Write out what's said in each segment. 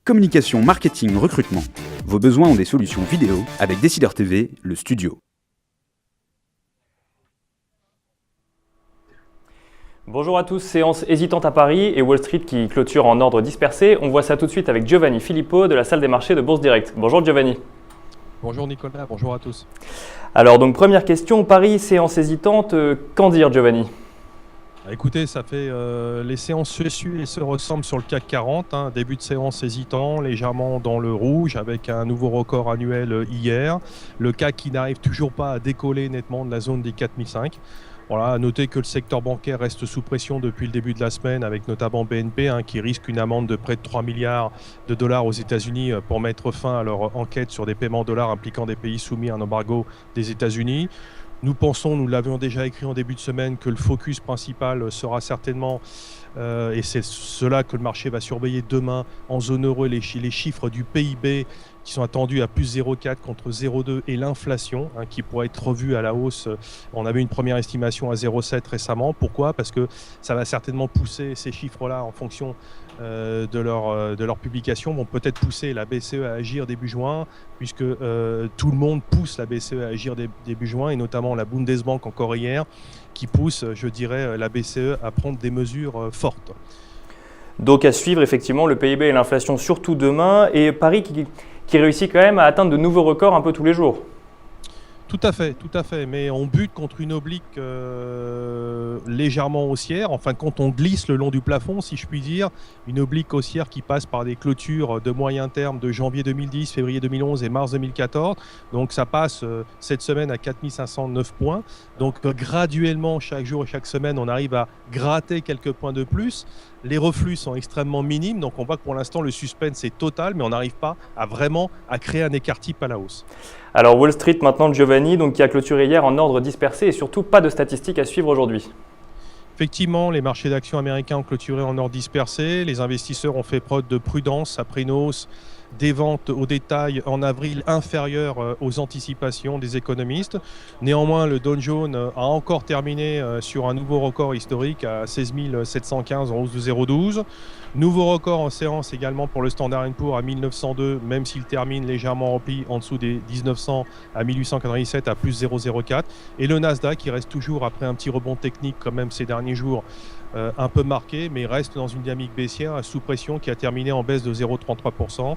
Communication, marketing, recrutement. Vos besoins ont des solutions vidéo avec Décideur TV, le studio. Bonjour à tous, séance hésitante à Paris et Wall Street qui clôture en ordre dispersé. On voit ça tout de suite avec Giovanni Filippo de la salle des marchés de Bourse Direct. Bonjour Giovanni. Bonjour Nicolas, bonjour à tous. Alors donc première question, Paris, séance hésitante, qu'en dire Giovanni ? Écoutez, ça fait les séances se suivent et se ressemblent sur le CAC 40. Début de séance hésitant, légèrement dans le rouge avec un nouveau record annuel hier. Le CAC qui n'arrive toujours pas à décoller nettement de la zone des 4005. Voilà, à noter que le secteur bancaire reste sous pression depuis le début de la semaine avec notamment BNP qui risque une amende de près de 3 milliards de dollars aux États-Unis pour mettre fin à leur enquête sur des paiements dollars impliquant des pays soumis à un embargo des États-Unis. Nous pensons, nous l'avions déjà écrit en début de semaine, que le focus principal sera certainement, et c'est cela que le marché va surveiller demain en zone euro, les chiffres du PIB qui sont attendus à plus 0,4 contre 0,2 et l'inflation qui pourrait être revue à la hausse. On avait une première estimation à 0,7 récemment. Pourquoi ? Parce que ça va certainement pousser ces chiffres-là en fonction de leur publication, vont peut-être pousser la BCE à agir début juin, puisque tout le monde pousse la BCE à agir début juin, et notamment la Bundesbank encore hier, qui pousse, je dirais, la BCE à prendre des mesures fortes. Donc à suivre effectivement le PIB et l'inflation surtout demain, et Paris qui réussit quand même à atteindre de nouveaux records un peu tous les jours. Tout à fait, mais on bute contre une oblique légèrement haussière. En fin de compte, on glisse le long du plafond, si je puis dire. Une oblique haussière qui passe par des clôtures de moyen terme de janvier 2010, février 2011 et mars 2014. Donc ça passe cette semaine à 4509 points. Donc graduellement, chaque jour et chaque semaine, on arrive à gratter quelques points de plus. Les reflux sont extrêmement minimes, donc on voit que pour l'instant le suspense est total, mais on n'arrive pas à vraiment à créer un écart type à la hausse. Alors Wall Street maintenant, Giovanni, donc qui a clôturé hier en ordre dispersé et surtout pas de statistiques à suivre aujourd'hui. Effectivement, les marchés d'actions américains ont clôturé en ordre dispersé. Les investisseurs ont fait preuve de prudence après une hausse des ventes au détail en avril inférieures aux anticipations des économistes. Néanmoins, le Dow Jones a encore terminé sur un nouveau record historique à 16 715 en hausse de 0,12. Nouveau record en séance également pour le Standard & Poor's à 1902, même s'il termine légèrement rempli en dessous des 1900 à 1897 à plus 0,04. Et le Nasdaq qui reste toujours, après un petit rebond technique quand même ces derniers jours, un peu marqué, mais reste dans une dynamique baissière sous pression qui a terminé en baisse de 0,33%.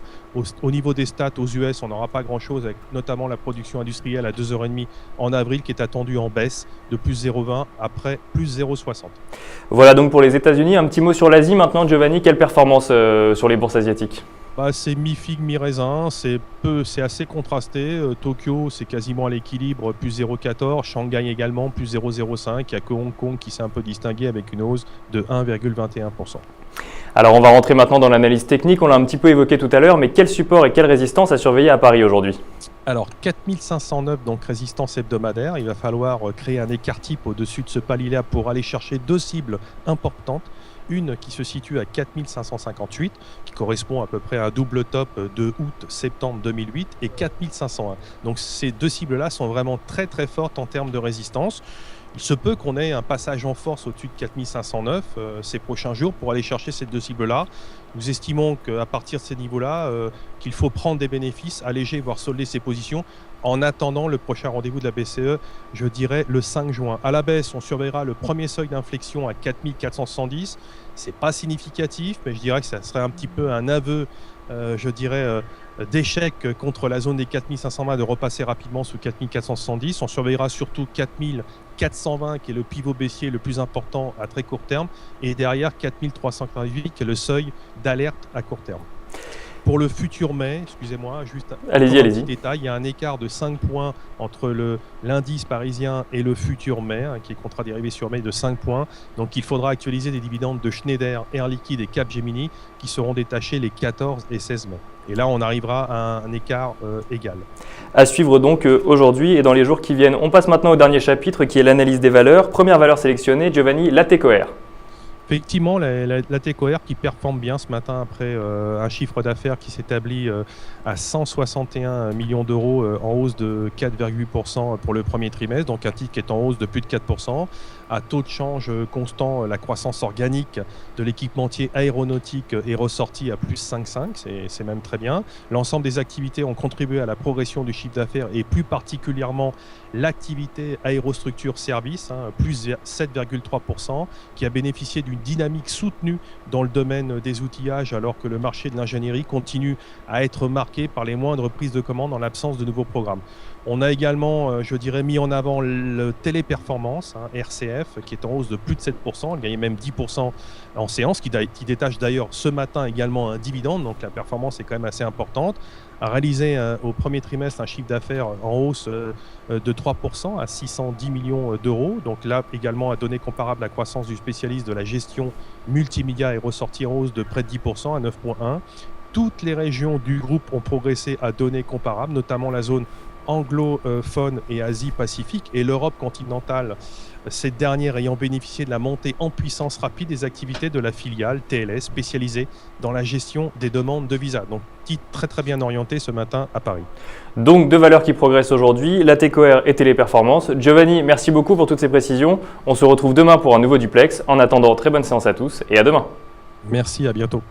Au niveau des stats aux US, on n'aura pas grand-chose, avec notamment la production industrielle à 2h30 en avril qui est attendue en baisse de plus 0,20 après plus 0,60. Voilà donc pour les États-Unis. Un petit mot sur l'Asie maintenant, Giovanni. Quelle performance sur les bourses asiatiques ? C'est mi-figue, mi-raisin, c'est assez contrasté. Tokyo, c'est quasiment à l'équilibre, plus 0,14. Shanghai également, plus 0,05. Il n'y a que Hong Kong qui s'est un peu distingué avec une hausse de 1,21%. Alors on va rentrer maintenant dans l'analyse technique. On l'a un petit peu évoqué tout à l'heure, mais quel support et quelle résistance à surveiller à Paris aujourd'hui ? Alors 4509, donc résistance hebdomadaire. Il va falloir créer un écart type au-dessus de ce palier-là pour aller chercher deux cibles importantes. Une qui se situe à 4558, qui correspond à peu près à un double top de août-septembre 2008, et 4501. Donc ces deux cibles-là sont vraiment très très fortes en termes de résistance. Il se peut qu'on ait un passage en force au-dessus de 4509 ces prochains jours pour aller chercher ces deux cibles-là. Nous estimons qu'à partir de ces niveaux-là, qu'il faut prendre des bénéfices, alléger, voire solder ses positions, en attendant le prochain rendez-vous de la BCE, je dirais le 5 juin. À la baisse, on surveillera le premier seuil d'inflexion à 4470. C'est pas significatif, mais je dirais que ça serait un petit peu un aveu, d'échec contre la zone des 4520, de repasser rapidement sous 4470. On surveillera surtout 4420 qui est le pivot baissier le plus important à très court terme, et derrière 4348 qui est le seuil d'alerte à court terme. Pour le futur mai, excusez-moi, juste un petit détail, il y a un écart de 5 points entre l'indice parisien et le futur mai, qui est contrat dérivé sur mai de 5 points. Donc il faudra actualiser les dividendes de Schneider, Air Liquide et Capgemini qui seront détachés les 14 et 16 mai. Et là, on arrivera à un écart égal. À suivre donc aujourd'hui et dans les jours qui viennent. On passe maintenant au dernier chapitre qui est l'analyse des valeurs. Première valeur sélectionnée, Giovanni, l'ATCOR. Effectivement, la TECOR qui performe bien ce matin après un chiffre d'affaires qui s'établit à 161 millions d'euros en hausse de 4,8% pour le premier trimestre, donc un titre qui est en hausse de plus de 4%. À taux de change constant, la croissance organique de l'équipementier aéronautique est ressortie à plus 5,5, c'est même très bien. L'ensemble des activités ont contribué à la progression du chiffre d'affaires et plus particulièrement l'activité aérostructure service, plus 7,3%, qui a bénéficié d'une dynamique soutenue dans le domaine des outillages alors que le marché de l'ingénierie continue à être marqué par les moindres prises de commande en l'absence de nouveaux programmes. On a également, je dirais, mis en avant le téléperformance, RCF, qui est en hausse de plus de 7%, elle gagne même 10% en séance, qui détache d'ailleurs ce matin également un dividende, donc la performance est quand même assez importante. A réalisé au premier trimestre un chiffre d'affaires en hausse de 3% à 610 millions d'euros. Donc là également, à données comparables, la croissance du spécialiste de la gestion multimédia est ressortie en hausse de près de 10% à 9,1%. Toutes les régions du groupe ont progressé à données comparables, notamment la zone anglophone et Asie-Pacifique, et l'Europe continentale, cette dernière ayant bénéficié de la montée en puissance rapide des activités de la filiale TLS spécialisée dans la gestion des demandes de visa. Donc, titre très très bien orienté ce matin à Paris. Donc, deux valeurs qui progressent aujourd'hui, la TECOR et Téléperformance. Giovanni, merci beaucoup pour toutes ces précisions. On se retrouve demain pour un nouveau duplex. En attendant, très bonne séance à tous et à demain. Merci, à bientôt.